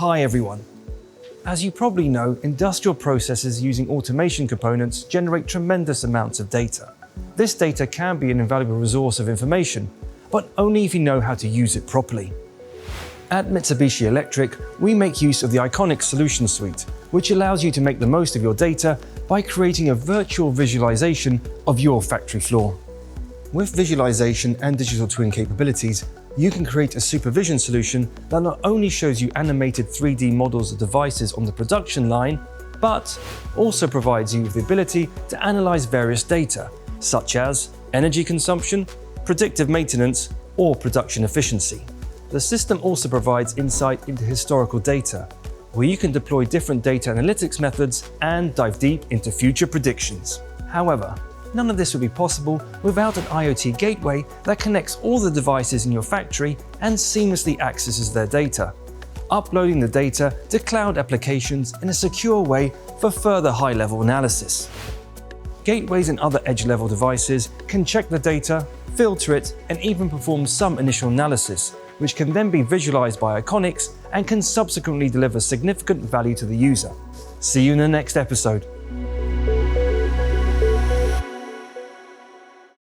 Hi everyone. As you probably know, industrial processes using automation components generate tremendous amounts of data. This data can be an invaluable resource of information, but only if you know how to use it properly. At Mitsubishi Electric, we make use of the Iconic Solution Suite, which allows you to make the most of your data by creating a virtual visualization of your factory floor. With visualization and digital twin capabilities, you can create a supervision solution that not only shows you animated 3D models of devices on the production line, but also provides you with the ability to analyze various data, such as energy consumption, predictive maintenance, or production efficiency. The system also provides insight into historical data, where you can deploy different data analytics methods and dive deep into future predictions. However, none of this would be possible without an IoT gateway that connects all the devices in your factory and seamlessly accesses their data, uploading the data to cloud applications in a secure way for further high-level analysis. Gateways and other edge-level devices can check the data, filter it, and even perform some initial analysis, which can then be visualized by Iconics and can subsequently deliver significant value to the user. See you in the next episode.